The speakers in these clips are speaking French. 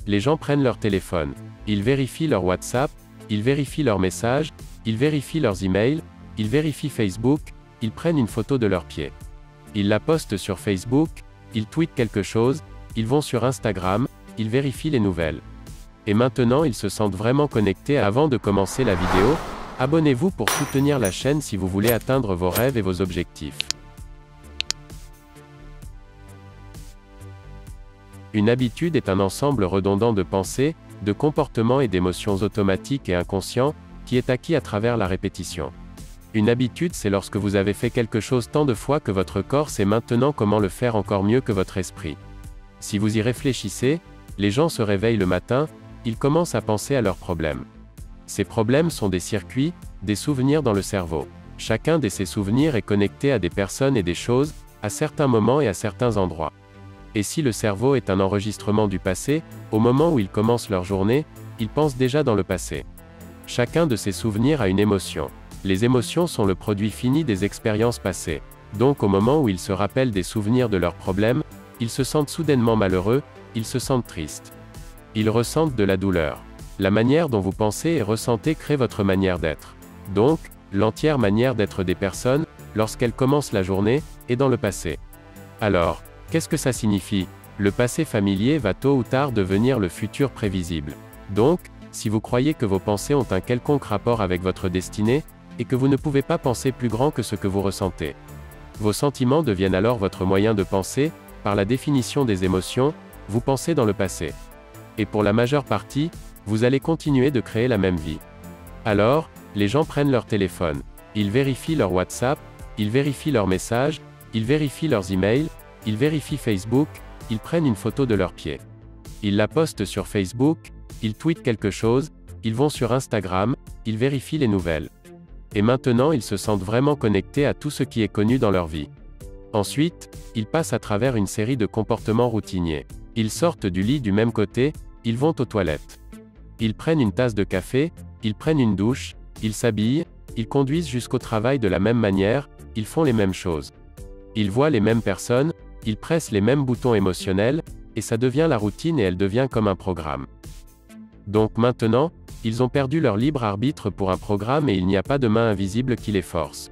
Les gens prennent leur téléphone. Ils vérifient leur WhatsApp, ils vérifient leurs messages, ils vérifient leurs emails, ils vérifient Facebook, ils prennent une photo de leurs pieds. Ils la postent sur Facebook, ils tweetent quelque chose, ils vont sur Instagram, ils vérifient les nouvelles. Et maintenant ils se sentent vraiment connectés. Avant de commencer la vidéo, abonnez-vous pour soutenir la chaîne si vous voulez atteindre vos rêves et vos objectifs. Une habitude est un ensemble redondant de pensées, de comportements et d'émotions automatiques et inconscients, qui est acquis à travers la répétition. Une habitude, c'est lorsque vous avez fait quelque chose tant de fois que votre corps sait maintenant comment le faire encore mieux que votre esprit. Si vous y réfléchissez, les gens se réveillent le matin, ils commencent à penser à leurs problèmes. Ces problèmes sont des circuits, des souvenirs dans le cerveau. Chacun de ces souvenirs est connecté à des personnes et des choses, à certains moments et à certains endroits. Et si le cerveau est un enregistrement du passé, au moment où ils commencent leur journée, ils pensent déjà dans le passé. Chacun de ces souvenirs a une émotion. Les émotions sont le produit fini des expériences passées. Donc au moment où ils se rappellent des souvenirs de leurs problèmes, ils se sentent soudainement malheureux, ils se sentent tristes. Ils ressentent de la douleur. La manière dont vous pensez et ressentez crée votre manière d'être. Donc, l'entière manière d'être des personnes, lorsqu'elles commencent la journée, est dans le passé. Alors, qu'est-ce que ça signifie? Le passé familier va tôt ou tard devenir le futur prévisible. Donc, si vous croyez que vos pensées ont un quelconque rapport avec votre destinée, et que vous ne pouvez pas penser plus grand que ce que vous ressentez. Vos sentiments deviennent alors votre moyen de penser, par la définition des émotions, vous pensez dans le passé. Et pour la majeure partie, vous allez continuer de créer la même vie. Alors, les gens prennent leur téléphone. Ils vérifient leur WhatsApp, ils vérifient leurs messages, ils vérifient leurs emails, ils vérifient Facebook, ils prennent une photo de leurs pieds. Ils la postent sur Facebook, ils tweetent quelque chose, ils vont sur Instagram, ils vérifient les nouvelles. Et maintenant ils se sentent vraiment connectés à tout ce qui est connu dans leur vie. Ensuite, ils passent à travers une série de comportements routiniers. Ils sortent du lit du même côté, ils vont aux toilettes. Ils prennent une tasse de café, ils prennent une douche, ils s'habillent, ils conduisent jusqu'au travail de la même manière, ils font les mêmes choses. Ils voient les mêmes personnes, ils pressent les mêmes boutons émotionnels, et ça devient la routine et elle devient comme un programme. Donc maintenant, ils ont perdu leur libre arbitre pour un programme et il n'y a pas de main invisible qui les force.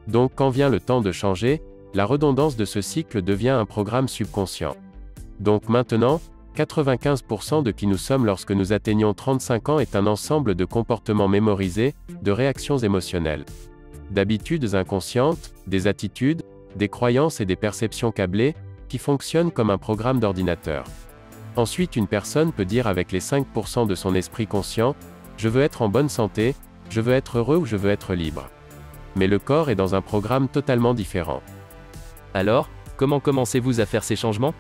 Donc quand vient le temps de changer, la redondance de ce cycle devient un programme subconscient. Donc maintenant, 95% de qui nous sommes lorsque nous atteignons 35 ans est un ensemble de comportements mémorisés, de réactions émotionnelles, d'habitudes inconscientes, des attitudes, des croyances et des perceptions câblées, qui fonctionnent comme un programme d'ordinateur. Ensuite une personne peut dire avec les 5% de son esprit conscient, je veux être en bonne santé, je veux être heureux ou je veux être libre. Mais le corps est dans un programme totalement différent. Alors, comment commencez-vous à faire ces changements?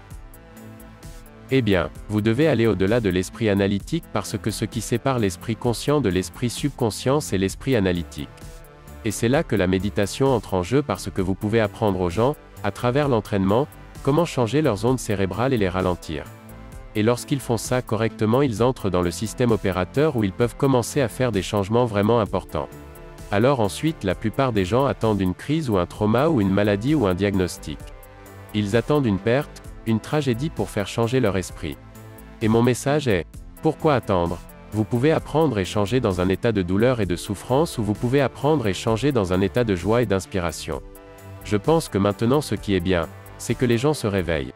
Eh bien, vous devez aller au-delà de l'esprit analytique parce que ce qui sépare l'esprit conscient de l'esprit subconscient c'est l'esprit analytique. Et c'est là que la méditation entre en jeu parce que vous pouvez apprendre aux gens, à travers l'entraînement, comment changer leurs ondes cérébrales et les ralentir. Et lorsqu'ils font ça correctement, ils entrent dans le système opérateur où ils peuvent commencer à faire des changements vraiment importants. Alors ensuite, la plupart des gens attendent une crise ou un trauma ou une maladie ou un diagnostic. Ils attendent une perte, une tragédie pour faire changer leur esprit. Et mon message est, pourquoi attendre? Vous pouvez apprendre et changer dans un état de douleur et de souffrance ou vous pouvez apprendre et changer dans un état de joie et d'inspiration. Je pense que maintenant ce qui est bien, c'est que les gens se réveillent.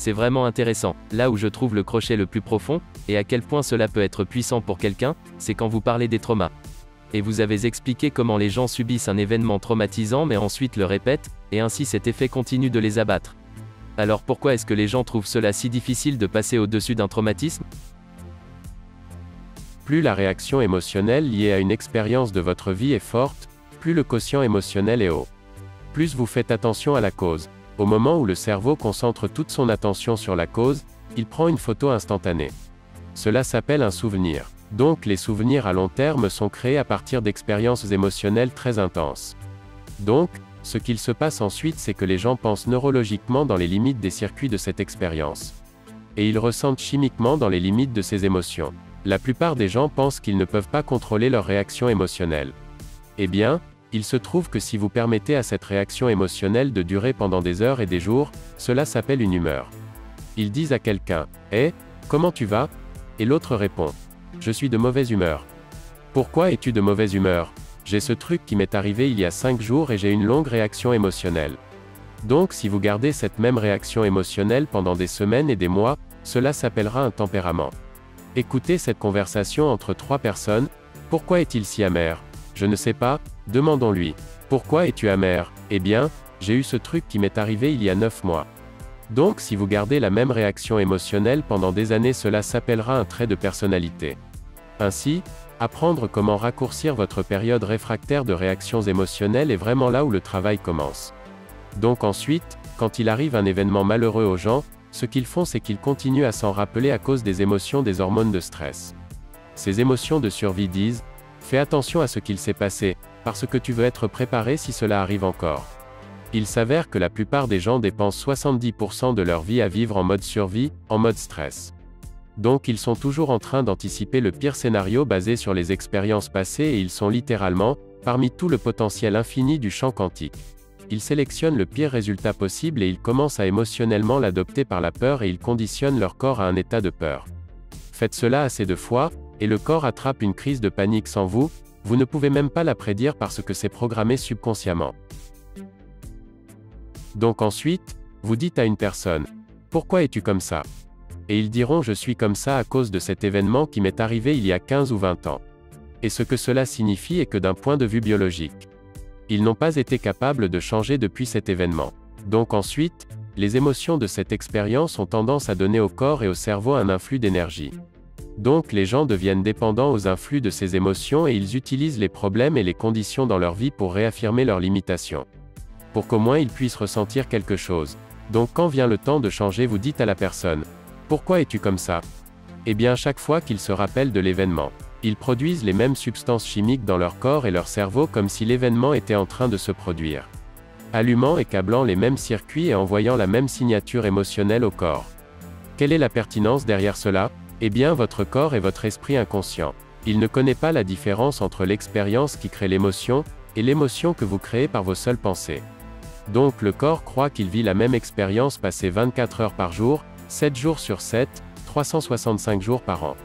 C'est vraiment intéressant. Là où je trouve le crochet le plus profond, et à quel point cela peut être puissant pour quelqu'un, c'est quand vous parlez des traumas. Et vous avez expliqué comment les gens subissent un événement traumatisant mais ensuite le répètent, et ainsi cet effet continue de les abattre. Alors pourquoi est-ce que les gens trouvent cela si difficile de passer au-dessus d'un traumatisme? Plus la réaction émotionnelle liée à une expérience de votre vie est forte, plus le quotient émotionnel est haut. Plus vous faites attention à la cause. Au moment où le cerveau concentre toute son attention sur la cause, il prend une photo instantanée. Cela s'appelle un souvenir. Donc les souvenirs à long terme sont créés à partir d'expériences émotionnelles très intenses. Donc, ce qu'il se passe ensuite c'est que les gens pensent neurologiquement dans les limites des circuits de cette expérience. Et ils ressentent chimiquement dans les limites de ces émotions. La plupart des gens pensent qu'ils ne peuvent pas contrôler leurs réactions émotionnelles. Eh bien, il se trouve que si vous permettez à cette réaction émotionnelle de durer pendant des heures et des jours, cela s'appelle une humeur. Ils disent à quelqu'un, « Hé, comment tu vas ?» Et l'autre répond, « Je suis de mauvaise humeur. » « Pourquoi es-tu de mauvaise humeur ? J'ai ce truc qui m'est arrivé il y a 5 jours et j'ai une longue réaction émotionnelle. » Donc si vous gardez cette même réaction émotionnelle pendant des semaines et des mois, cela s'appellera un tempérament. Écoutez cette conversation entre 3 personnes. Pourquoi est-il si amer? Je ne sais pas, demandons-lui. Pourquoi es-tu amer? Eh bien, j'ai eu ce truc qui m'est arrivé il y a 9 mois. Donc si vous gardez la même réaction émotionnelle pendant des années, cela s'appellera un trait de personnalité. Ainsi, apprendre comment raccourcir votre période réfractaire de réactions émotionnelles est vraiment là où le travail commence. Donc ensuite, quand il arrive un événement malheureux aux gens, ce qu'ils font c'est qu'ils continuent à s'en rappeler à cause des émotions des hormones de stress. Ces émotions de survie disent « Fais attention à ce qu'il s'est passé, parce que tu veux être préparé si cela arrive encore. » Il s'avère que la plupart des gens dépensent 70% de leur vie à vivre en mode survie, en mode stress. Donc ils sont toujours en train d'anticiper le pire scénario basé sur les expériences passées et ils sont littéralement, parmi tout le potentiel infini du champ quantique. Ils sélectionnent le pire résultat possible et ils commencent à émotionnellement l'adopter par la peur et ils conditionnent leur corps à un état de peur. Faites cela assez de fois, et le corps attrape une crise de panique sans vous, vous ne pouvez même pas la prédire parce que c'est programmé subconsciemment. Donc ensuite, vous dites à une personne, « Pourquoi es-tu comme ça ?» Et ils diront « Je suis comme ça à cause de cet événement qui m'est arrivé il y a 15 ou 20 ans. » Et ce que cela signifie est que d'un point de vue biologique, ils n'ont pas été capables de changer depuis cet événement. Donc ensuite, les émotions de cette expérience ont tendance à donner au corps et au cerveau un influx d'énergie. Donc les gens deviennent dépendants aux influx de ces émotions et ils utilisent les problèmes et les conditions dans leur vie pour réaffirmer leurs limitations. Pour qu'au moins ils puissent ressentir quelque chose. Donc quand vient le temps de changer, vous dites à la personne, « Pourquoi es-tu comme ça ?» Eh bien chaque fois qu'ils se rappellent de l'événement, ils produisent les mêmes substances chimiques dans leur corps et leur cerveau comme si l'événement était en train de se produire. Allumant et câblant les mêmes circuits et envoyant la même signature émotionnelle au corps. Quelle est la pertinence derrière cela? Eh bien votre corps est votre esprit inconscient. Il ne connaît pas la différence entre l'expérience qui crée l'émotion, et l'émotion que vous créez par vos seules pensées. Donc le corps croit qu'il vit la même expérience passée 24 heures par jour, 7 jours sur 7, 365 jours par an.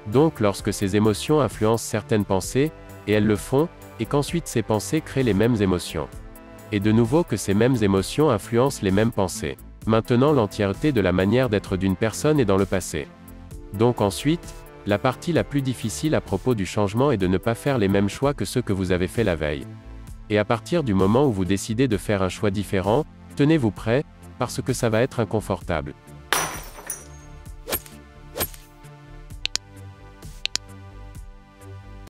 Donc lorsque ces émotions influencent certaines pensées, et elles le font, et qu'ensuite ces pensées créent les mêmes émotions. Et de nouveau que ces mêmes émotions influencent les mêmes pensées. Maintenant l'entièreté de la manière d'être d'une personne est dans le passé. Donc ensuite, la partie la plus difficile à propos du changement est de ne pas faire les mêmes choix que ceux que vous avez fait la veille. Et à partir du moment où vous décidez de faire un choix différent, tenez-vous prêt, parce que ça va être inconfortable.